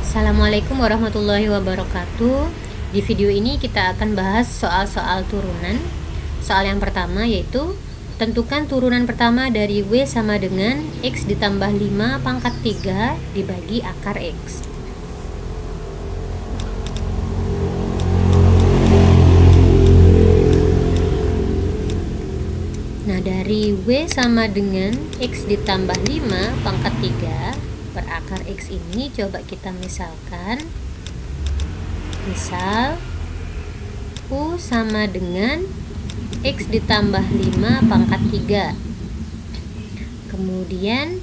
Assalamualaikum warahmatullahi wabarakatuh. Di video ini kita akan bahas soal-soal turunan. Soal yang pertama yaitu tentukan turunan pertama dari W sama dengan X ditambah 5 pangkat 3 dibagi akar X. Nah, dari W sama dengan X ditambah 5 pangkat 3 per akar X ini coba kita misalkan. Misal U sama dengan X ditambah 5 pangkat 3. Kemudian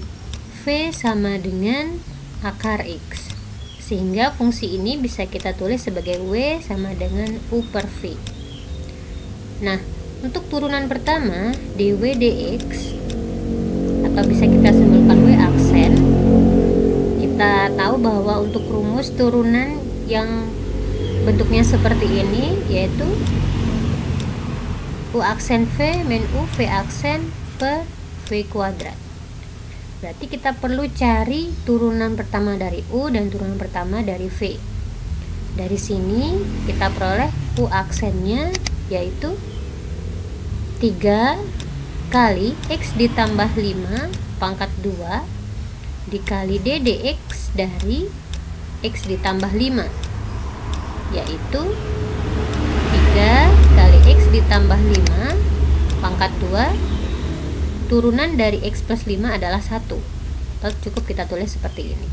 V sama dengan akar X. Sehingga fungsi ini bisa kita tulis sebagai W sama dengan U per V. Nah, untuk turunan pertama dw dx, atau bisa kita simpulkan W aksen, kita tahu bahwa untuk rumus turunan yang bentuknya seperti ini yaitu U aksen V min U V aksen per V kuadrat. Berarti kita perlu cari turunan pertama dari U dan turunan pertama dari V. Dari sini kita peroleh U aksennya yaitu 3 kali X ditambah 5 pangkat 2 dikali D dx dari X ditambah 5, yaitu 3 kali X ditambah 5 pangkat 2 turunan dari X plus 5 adalah 1, atau cukup kita tulis seperti ini.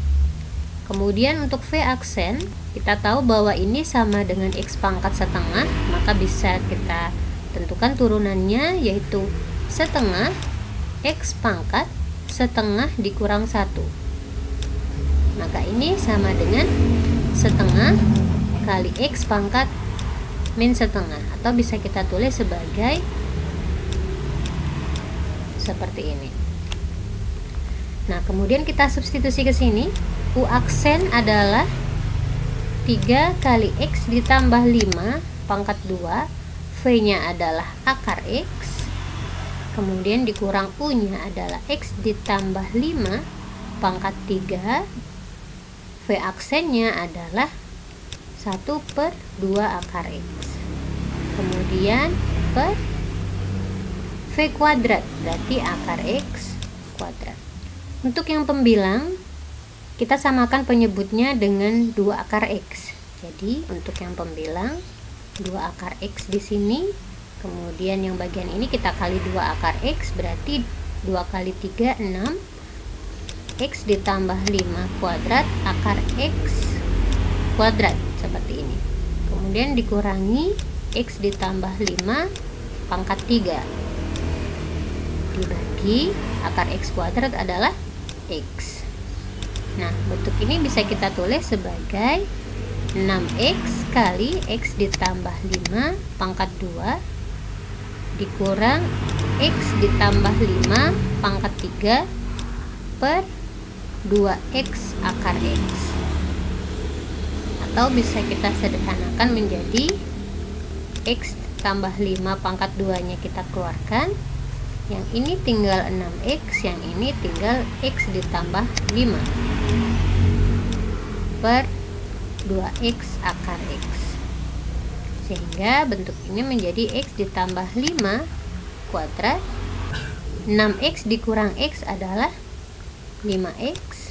Kemudian untuk V aksen kita tahu bahwa ini sama dengan X pangkat setengah, maka bisa kita tentukan turunannya yaitu setengah X pangkat setengah dikurang 1. Maka ini sama dengan setengah kali X pangkat min setengah, atau bisa kita tulis sebagai seperti ini. Nah, kemudian kita substitusi ke sini. U aksen adalah 3 kali X ditambah 5 pangkat 2, V-nya adalah akar X, kemudian dikurang U-nya adalah X ditambah 5 pangkat 3, V aksennya adalah 1 per 2 akar X, kemudian per V kuadrat, berarti akar X kuadrat. Untuk yang pembilang kita samakan penyebutnya dengan 2 akar X. Jadi untuk yang pembilang 2 akar X di sini, kemudian yang bagian ini kita kali 2 akar X, berarti 2 kali 3 6 X ditambah 5 kuadrat akar X kuadrat seperti ini, kemudian dikurangi X ditambah 5 pangkat 3 dibagi akar X kuadrat adalah X. Nah, bentuk ini bisa kita tulis sebagai 6X kali X ditambah 5 pangkat 2 dikurang X ditambah 5 pangkat 3 per 2X akar X, atau bisa kita sederhanakan menjadi X tambah 5 pangkat 2 nya kita keluarkan, yang ini tinggal 6X, yang ini tinggal X ditambah 5 per 2X akar X, sehingga bentuk ini menjadi X ditambah 5 kuadrat, 6X dikurang X adalah 5X,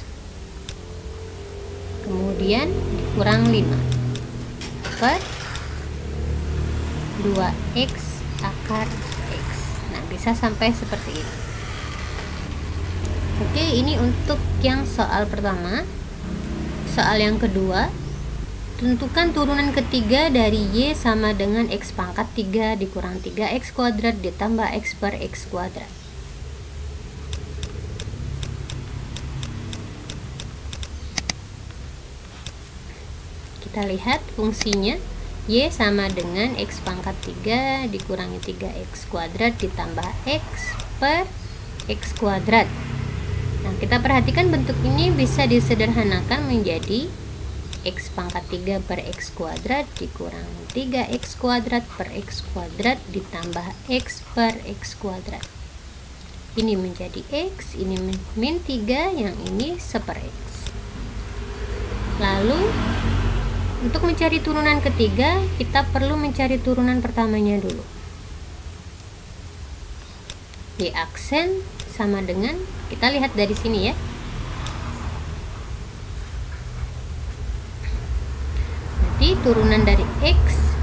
kemudian dikurang 5 per 2X akar X. Nah, bisa sampai seperti ini. Oke, ini untuk yang soal pertama. Soal yang kedua, tentukan turunan ketiga dari Y sama dengan X pangkat 3 dikurang 3X kuadrat ditambah X per X kuadrat. Kita lihat fungsinya. Y sama dengan X pangkat 3 dikurangi 3X kuadrat ditambah X per X kuadrat. Nah, kita perhatikan bentuk ini bisa disederhanakan menjadi X pangkat 3 per X kuadrat dikurang 3X kuadrat per X kuadrat ditambah X per X kuadrat. Ini menjadi X, ini min 3, yang ini 1/X. Lalu untuk mencari turunan ketiga, kita perlu mencari turunan pertamanya dulu. Y aksen sama dengan, kita lihat dari sini ya. Jadi turunan dari X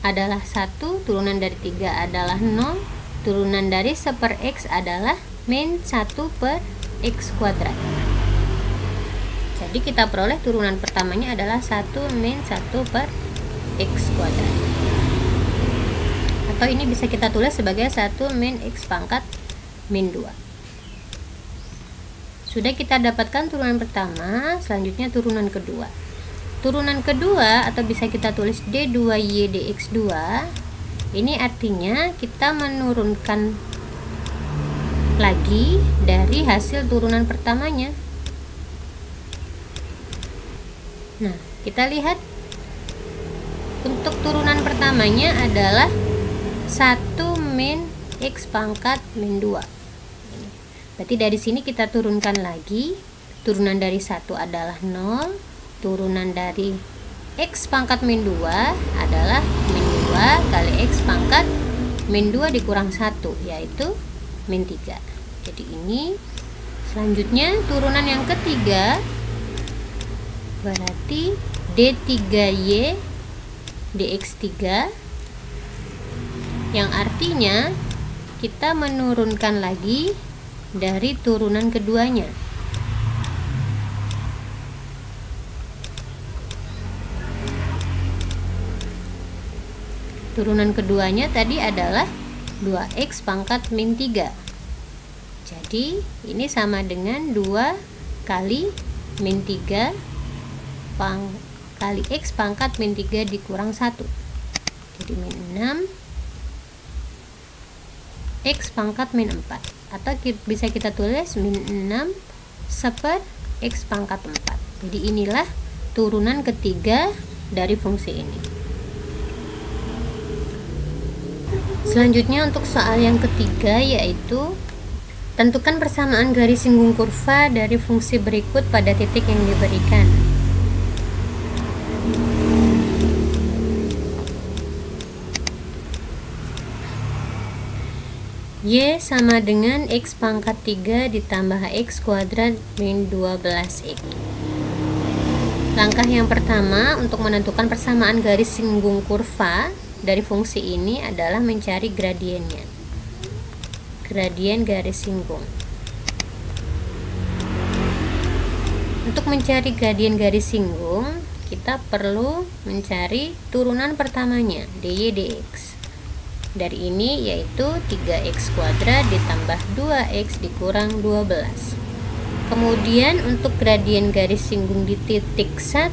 adalah 1, turunan dari 3 adalah 0, turunan dari 1/X adalah min 1 per X kuadrat. Jadi kita peroleh turunan pertamanya adalah 1 min 1 per X kuadrat. Atau ini bisa kita tulis sebagai 1 min X pangkat min 2. Sudah kita dapatkan turunan pertama, selanjutnya turunan kedua. Turunan kedua atau bisa kita tulis D2Y dx2. Ini artinya kita menurunkan lagi dari hasil turunan pertamanya. Nah, kita lihat untuk turunan pertamanya adalah 1 min X pangkat min 2. Berarti dari sini kita turunkan lagi. Turunan dari 1 adalah 0, turunan dari X pangkat min 2 adalah min 2 kali X pangkat min 2 dikurang 1, yaitu min 3. Jadi ini selanjutnya turunan yang ketiga berarti D3Y dx3, yang artinya kita menurunkan lagi dari turunan keduanya. Turunan keduanya tadi adalah 2X pangkat min 3. Jadi ini sama dengan 2 kali min 3 kali X pangkat min 3 dikurang 1. Jadi min 6 X pangkat min 4. Atau bisa kita tulis min 6 seper X pangkat 4. Jadi inilah turunan ketiga dari fungsi ini. Selanjutnya untuk soal yang ketiga, yaitu tentukan persamaan garis singgung kurva dari fungsi berikut pada titik yang diberikan. Y sama dengan X pangkat 3 ditambah X kuadrat min 12X. Langkah yang pertama untuk menentukan persamaan garis singgung kurva dari fungsi ini adalah mencari gradiennya. Gradien garis singgung. Untuk mencari gradien garis singgung, kita perlu mencari turunan pertamanya, dy dx. Dari ini yaitu 3x kuadrat ditambah 2x dikurang 12. Kemudian untuk gradien garis singgung di titik 1,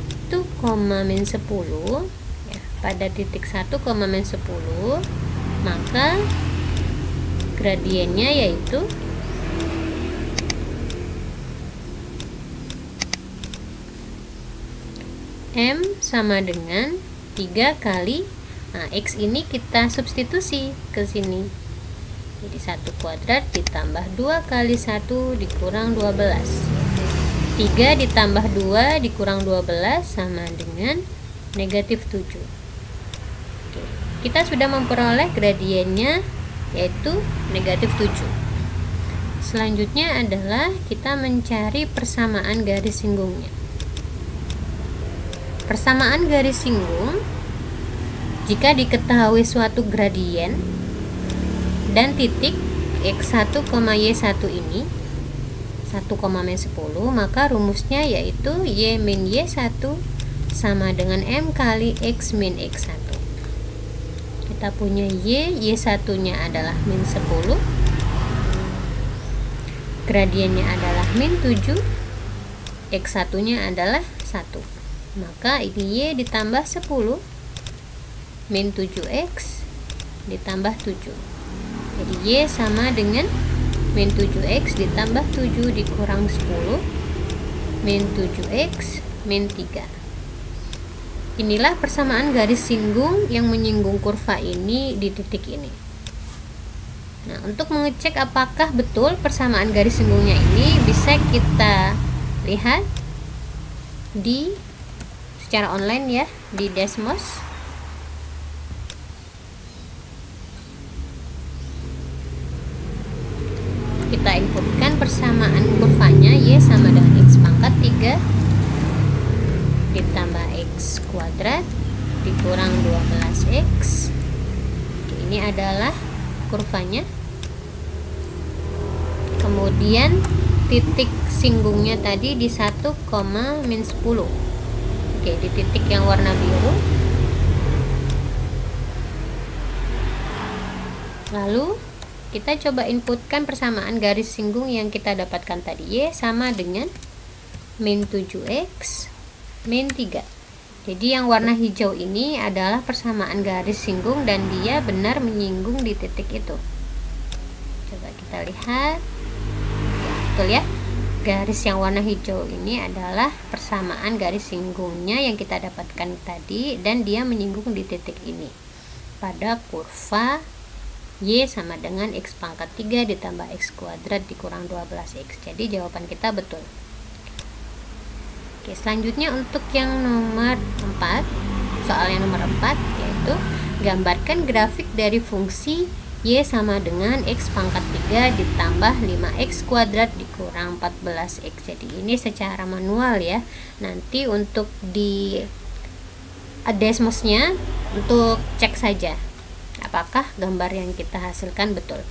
min 10 ya, pada titik 1, min 10, maka gradiennya yaitu M sama dengan 3 kali, nah X ini kita substitusi ke sini. Jadi 1 kuadrat ditambah 2 kali 1 dikurang 12. 3 ditambah 2 dikurang 12 sama dengan negatif 7. Oke, kita sudah memperoleh gradiennya yaitu negatif 7. Selanjutnya adalah kita mencari persamaan garis singgungnya. Persamaan garis singgung jika diketahui suatu gradien dan titik x1, y1 ini 1, min 10, maka rumusnya yaitu y min y1 sama dengan m kali x min x1. Kita punya y1 nya adalah min 10, gradiennya adalah min 7, x1 nya adalah 1. Maka ini y ditambah 10 min 7x ditambah 7. Jadi y sama dengan min 7x ditambah 7 dikurang 10 min 7x min 3. Inilah persamaan garis singgung yang menyinggung kurva ini di titik ini. Nah, untuk mengecek apakah betul persamaan garis singgungnya ini, bisa kita lihat secara online ya, di Desmos. Kita inputkan persamaan kurvanya Y sama dengan X pangkat 3 ditambah X kuadrat dikurang 12X. Ini adalah kurvanya. Kemudian titik singgungnya tadi di 1, min 10. Oke, di titik yang warna biru. Lalu kita coba inputkan persamaan garis singgung yang kita dapatkan tadi. Y sama dengan min 7X min 3. Jadi yang warna hijau ini adalah persamaan garis singgung dan dia benar menyinggung di titik itu. Coba kita lihat. Ya, betul ya. Garis yang warna hijau ini adalah persamaan garis singgungnya yang kita dapatkan tadi, dan dia menyinggung di titik ini pada kurva Y sama dengan X pangkat 3 ditambah X kuadrat dikurang 12X. Jadi jawaban kita betul. Oke, selanjutnya untuk yang nomor 4, soal yang nomor 4, yaitu gambarkan grafik dari fungsi Y sama dengan X pangkat 3 ditambah 5X kuadrat dikurang 14X. Jadi ini secara manual ya. Nanti untuk di Desmosnya untuk cek saja apakah gambar yang kita hasilkan betul.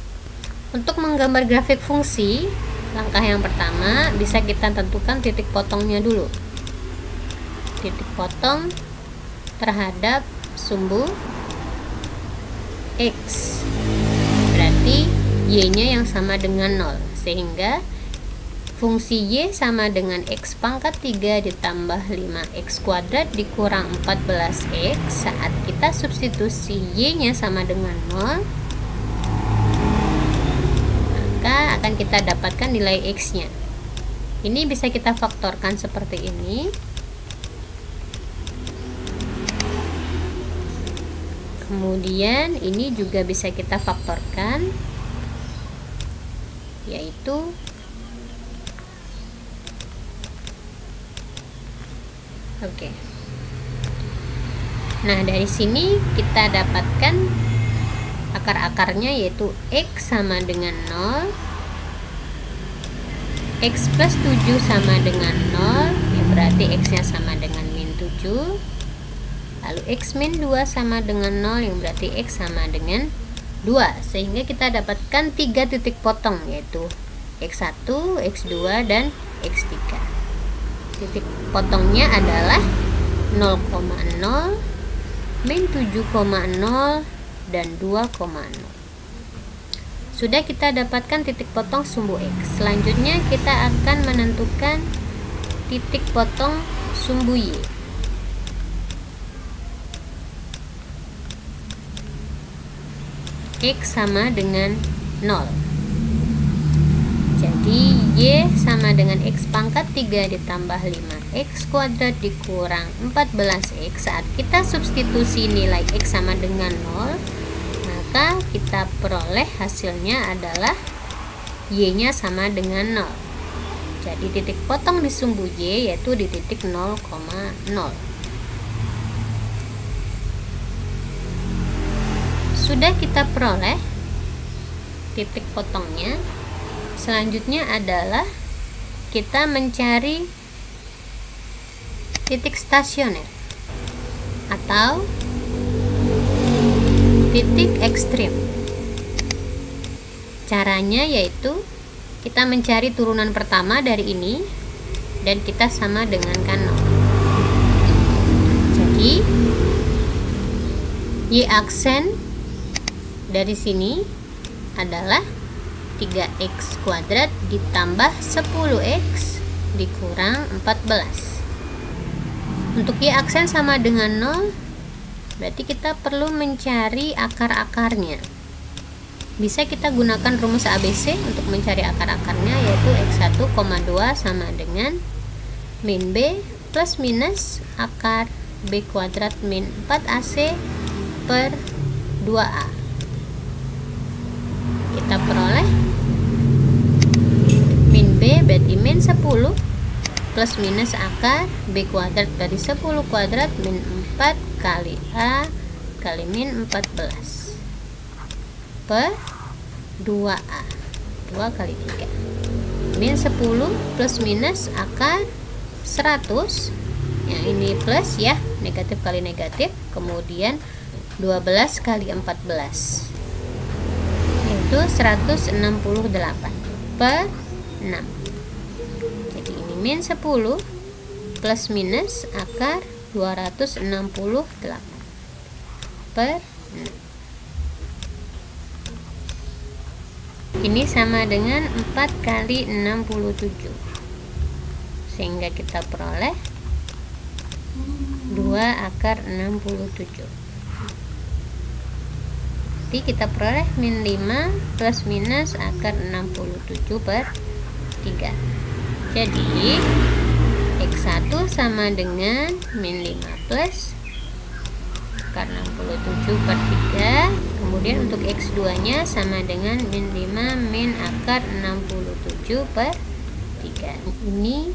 Untuk menggambar grafik fungsi, langkah yang pertama bisa kita tentukan titik potongnya dulu. Titik potong terhadap sumbu X, berarti Y-nya yang sama dengan 0, sehingga fungsi Y sama dengan X pangkat 3 ditambah 5X kuadrat dikurang 14X. Saat kita substitusi Y-nya sama dengan 0, maka akan kita dapatkan nilai X-nya. Ini bisa kita faktorkan seperti ini. Kemudian ini juga bisa kita faktorkan, yaitu oke. Nah, dari sini kita dapatkan akar-akarnya, yaitu X sama dengan 0, X plus 7 sama dengan 0, ya berarti X-nya sama dengan min 7. Lalu X min 2 sama dengan 0, yang berarti X sama dengan 2. Sehingga kita dapatkan 3 titik potong, yaitu X1, X2, dan X3. Titik potongnya adalah 0,0, min 7,0, dan 2,0. Sudah kita dapatkan titik potong sumbu X. Selanjutnya kita akan menentukan titik potong sumbu Y. X sama dengan 0. Jadi Y sama dengan X pangkat 3 ditambah 5X kuadrat dikurang 14X. Saat kita substitusi nilai X sama dengan 0, maka kita peroleh hasilnya adalah Y-nya sama dengan 0. Jadi titik potong di sumbu Y yaitu di titik 0,0. Sudah kita peroleh titik potongnya. Selanjutnya adalah kita mencari titik stasioner atau titik ekstrim. Caranya yaitu kita mencari turunan pertama dari ini dan kita sama dengan 0. Jadi Y aksen dari sini adalah 3X kuadrat ditambah 10X dikurang 14. Untuk Y aksen sama dengan 0, berarti kita perlu mencari akar-akarnya. Bisa kita gunakan rumus ABC untuk mencari akar-akarnya, yaitu X1, 2 sama dengan min B plus minus akar B kuadrat min 4AC per 2A. Kita peroleh min B berarti min 10 plus minus akar B kuadrat dari 10 kuadrat min 4 kali A kali min 14 per 2A, 2 kali 3 min 10 plus minus akar 100, yang ini plus ya, negatif kali negatif, kemudian 12 kali 14 yaitu 168 per 6. Jadi ini min 10 plus minus akar 268 per 6. Ini sama dengan 4 kali 67, sehingga kita peroleh 2 akar 67. Jadi kita peroleh min 5 plus minus akar 67 per 3. Jadi X1 sama dengan min 5 plus akar 67 per 3. Kemudian untuk X2 nya sama dengan min 5 min akar 67 per 3. Ini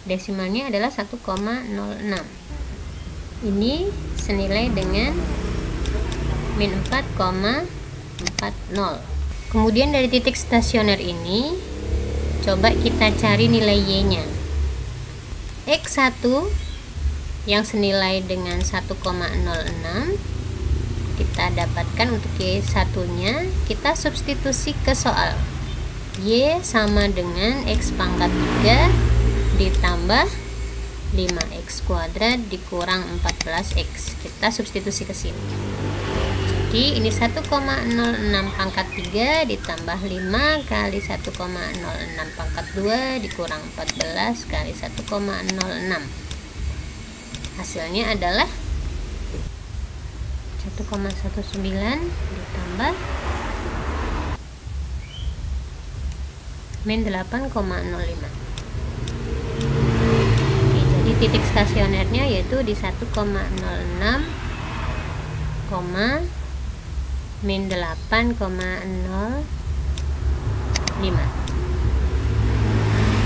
desimalnya adalah 1,06. Ini senilai dengan min 4,40. Kemudian dari titik stasioner ini coba kita cari nilai Y nya. X1 yang senilai dengan 1,06 kita dapatkan. Untuk Y1 nya kita substitusi ke soal. Y sama dengan X pangkat 3 ditambah 5x kuadrat dikurang 14x. Kita substitusi ke sini. Jadi ini 1,06 pangkat 3 ditambah 5 kali 1,06 pangkat 2 dikurang 14 kali 1,06. Hasilnya adalah 1,19 ditambah min 8,05. Titik stasionernya yaitu di 1,06, min 8,05.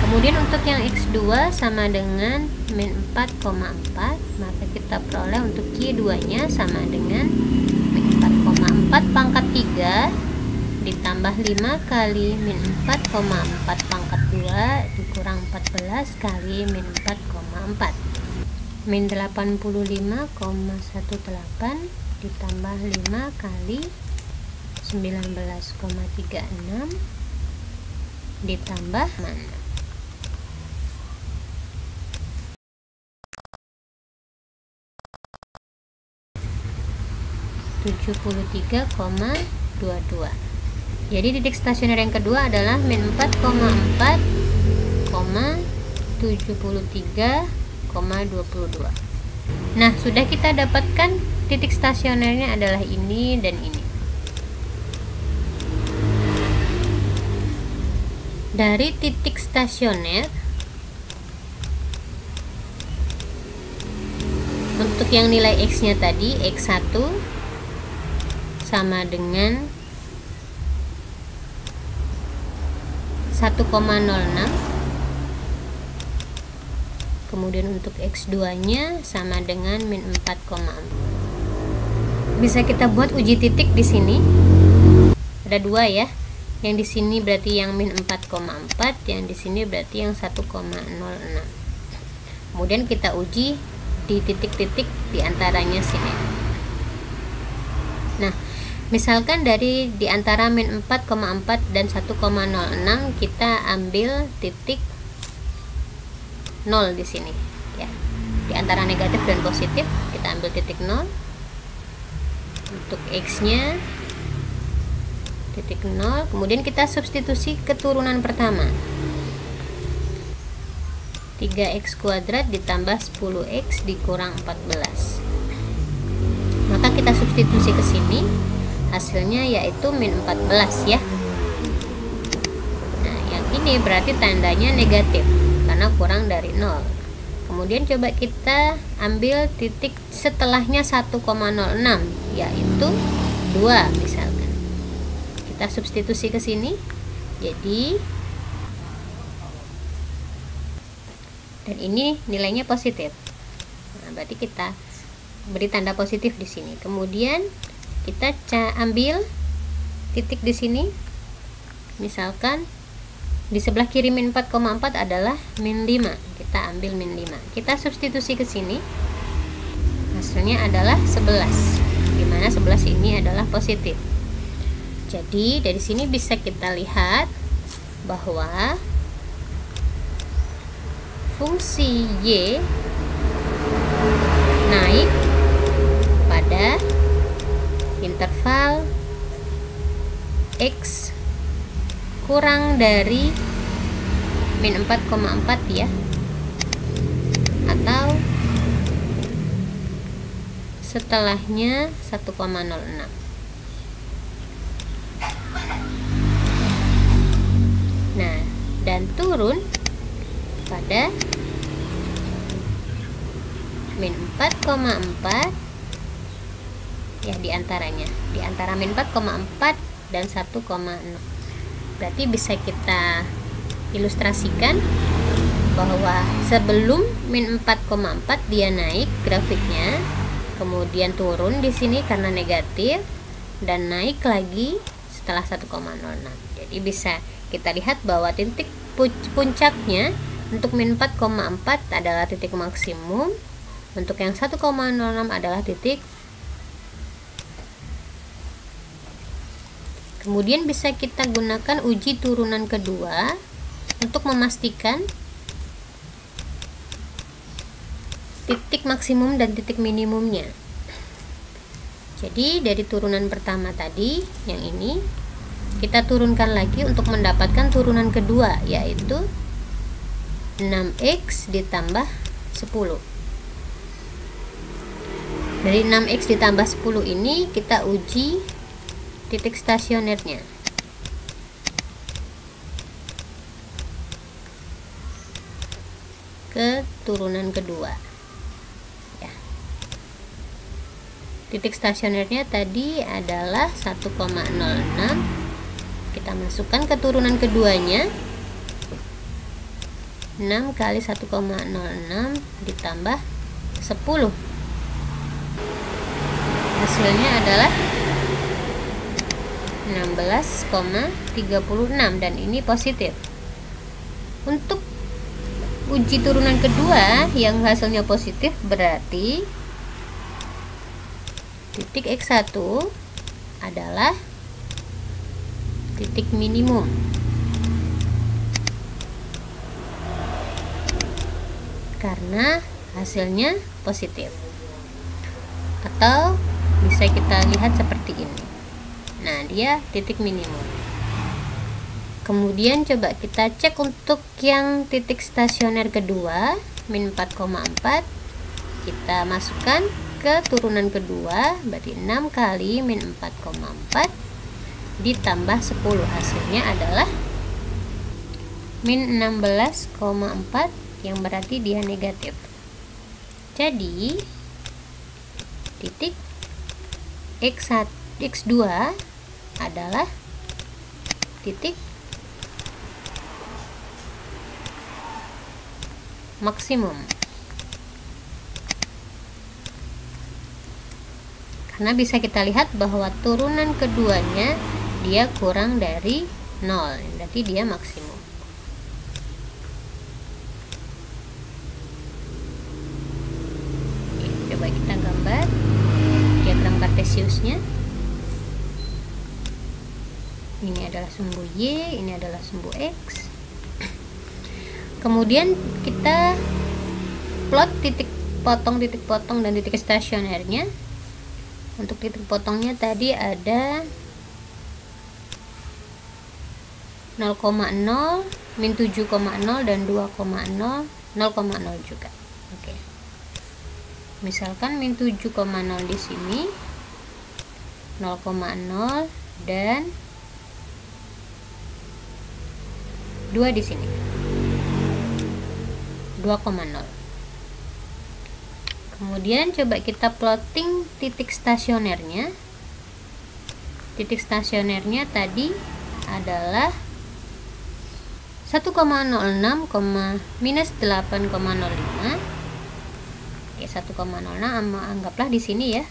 Kemudian untuk yang X2 sama dengan min 4,4, maka kita peroleh untuk Y2 nya sama dengan min 4,4 pangkat 3 ditambah 5 kali min 4,4 pangkat 2 dikurang 14 kali min 4,4. Min 85,18 ditambah 5 kali 19,36 ditambah mana? 73,22. Jadi titik stasioner yang kedua adalah min 4,4,73,22. Nah, sudah kita dapatkan titik stasionernya adalah ini dan ini. Dari titik stasioner untuk yang nilai X nya tadi, X1 sama dengan 1,06. Kemudian untuk X2 nya sama dengan min 4,4. Bisa kita buat uji titik di sini. Ada dua ya. Yang di sini berarti yang min 4,4, yang di sini berarti yang 1,06. Kemudian kita uji di titik-titik di antaranya sini. Nah, misalkan dari di antara min 4,4 dan 1,06 kita ambil titik 0 di sini ya. Di antara negatif dan positif kita ambil titik 0. Untuk X-nya titik 0, kemudian kita substitusi keturunan pertama. 3x kuadrat ditambah 10x dikurang 14. Maka kita substitusi ke sini, hasilnya yaitu min 14 ya. Nah, yang ini berarti tandanya negatif karena kurang dari 0. Kemudian coba kita ambil titik setelahnya 1,06, yaitu 2 misalkan. Kita substitusi ke sini. Jadi dan ini nilainya positif. Nah, berarti kita beri tanda positif di sini. Kemudian kita ambil titik di sini. Misalkan di sebelah kiri min 4,4 adalah min 5. Kita ambil min 5. Kita substitusi ke sini. Hasilnya adalah 11. Dimana 11 ini adalah positif. Jadi dari sini bisa kita lihat bahwa fungsi Y naik pada interval X kurang dari min 4,4 ya, atau setelahnya 1,06. Nah, dan turun pada min 4,4 ya, di antara min 4,4 dan 1,0. Berarti bisa kita ilustrasikan bahwa sebelum min 4,4 dia naik grafiknya, kemudian turun di sini karena negatif, dan naik lagi setelah 1,06. Jadi bisa kita lihat bahwa titik puncaknya untuk min 4,4 adalah titik maksimum, untuk yang 1,06 adalah titik. Kemudian bisa kita gunakan uji turunan kedua untuk memastikan titik maksimum dan titik minimumnya. Jadi dari turunan pertama tadi, yang ini kita turunkan lagi untuk mendapatkan turunan kedua, yaitu 6x ditambah 10. Dari 6x ditambah 10 ini kita uji titik stasionernya. Ke turunan kedua. Ya. Titik stasionernya tadi adalah 1,06. Kita masukkan ke turunan keduanya. 6 kali 1,06 ditambah 10. Hasilnya adalah 16,36 dan ini positif. Untuk uji turunan kedua yang hasilnya positif, berarti titik X1 adalah titik minimum. Karena hasilnya positif. Atau bisa kita lihat seperti ini. Nah, dia titik minimum. Kemudian coba kita cek untuk yang titik stasioner kedua, min 4,4. Kita masukkan ke turunan kedua, berarti 6 kali min 4,4 ditambah 10. Hasilnya adalah min 16,4, yang berarti dia negatif. Jadi titik X2 adalah titik maksimum, karena bisa kita lihat bahwa turunan keduanya dia kurang dari 0, berarti dia maksimum. Oke, coba kita gambar diagram kartesiusnya. Ini adalah sumbu Y, ini adalah sumbu X. Kemudian kita plot titik potong dan titik stasionernya. Untuk titik potongnya tadi ada 0,0, min 7,0 dan 2,0, 0,0 juga. Oke. Misalkan min 7,0 di sini, 0,0 dan 2 di sini, 2,0. Kemudian coba kita plotting titik stasionernya. Titik stasionernya tadi adalah 1,06, minus 8,05. Oke, 1,06 anggaplah di sini ya.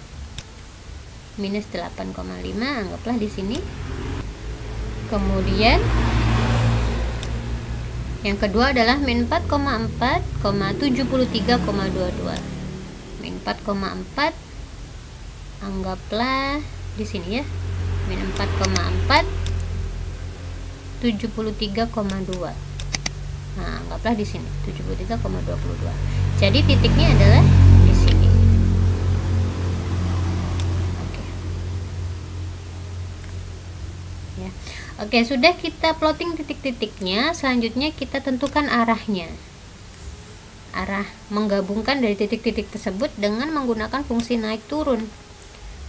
Minus 8,5 anggaplah di sini. Kemudian yang kedua adalah min 4,4, 73,22. Min 4,4 anggaplah di sini ya. Min 4,4 73,2. Nah, anggaplah di sini 73,22. Jadi titiknya adalah di sini. Oke. Ya. Oke, sudah kita plotting titik-titiknya, selanjutnya kita tentukan arahnya. Arah menggabungkan dari titik-titik tersebut dengan menggunakan fungsi naik turun.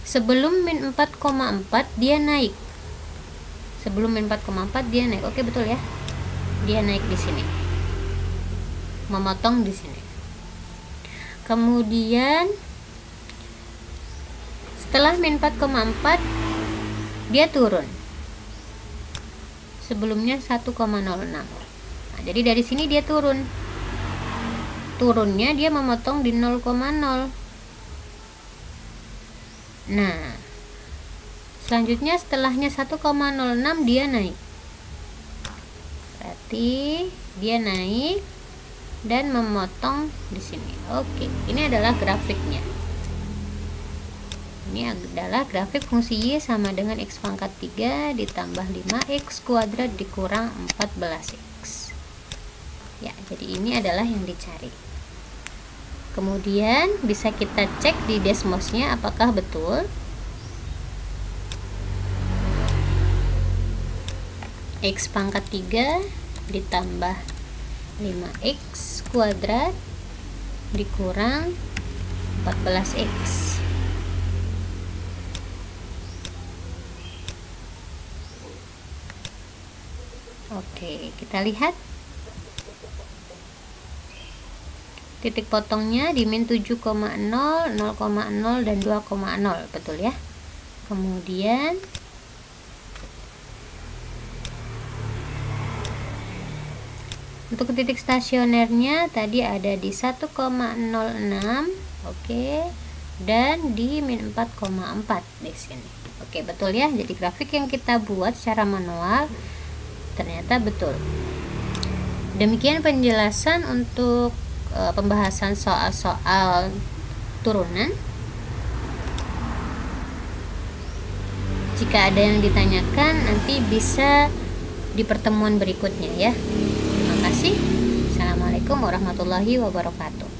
Sebelum min 4,4 dia naik. Sebelum min 4,4 dia naik. Oke, betul ya. Dia naik di sini. Memotong di sini. Kemudian setelah min 4,4 dia turun. Sebelumnya 1,06. Nah, jadi dari sini dia turun. Turunnya dia memotong di 0,0. Nah, selanjutnya setelahnya 1,06 dia naik. Berarti dia naik dan memotong di sini. Oke, ini adalah grafiknya. Ini adalah grafik fungsi Y sama dengan X pangkat 3 ditambah 5X kuadrat dikurang 14X. Ya, jadi ini adalah yang dicari. Kemudian bisa kita cek di Desmosnya apakah betul. X pangkat 3 ditambah 5X kuadrat dikurang 14X. Oke, kita lihat titik potongnya di min 7,0, 0,0 dan 2,0, betul ya. Kemudian untuk titik stasionernya tadi ada di 1,06, oke, dan di min 4,4 di sini. Oke, betul ya. Jadi grafik yang kita buat secara manual ternyata betul. Demikian penjelasan untuk pembahasan soal-soal turunan. Jika ada yang ditanyakan nanti bisa di pertemuan berikutnya ya. Terima kasih. Assalamualaikum warahmatullahi wabarakatuh.